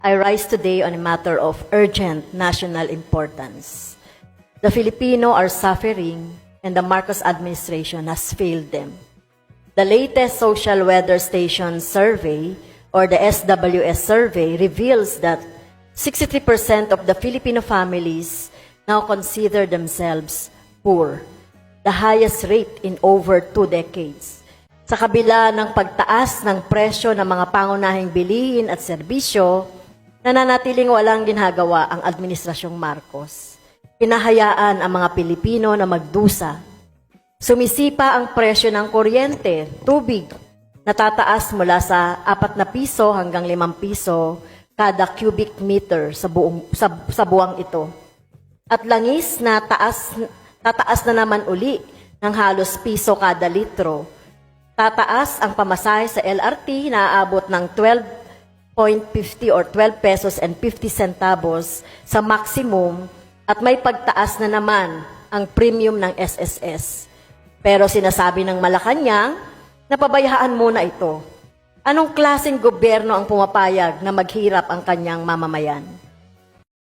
I rise today on a matter of urgent national importance. The Filipino are suffering and the Marcos administration has failed them. The latest Social Weather Station survey, or the SWS survey, reveals that 63% of the Filipino families now consider themselves poor, the highest rate in over 2 decades. Sa kabila ng pagtaas ng presyo ng mga pangunahing bilihin at serbisyo, nananatiling walang ginagawa ang Administrasyong Marcos. Pinahayaan ang mga Pilipino na magdusa. Sumisipa ang presyo ng kuryente, tubig, natataas mula sa 4 na piso hanggang 5 piso kada cubic meter sa buwang ito. At langis na tataas na naman uli ng halos piso kada litro. Tataas ang pamasahe sa LRT na aabot ng 12.50 or 12 pesos and 50 centavos sa maximum at may pagtaas na naman ang premium ng SSS. Pero sinasabi ng Malacanang na pabayaan muna ito. Anong klaseng gobyerno ang pumapayag na maghirap ang kanyang mamamayan?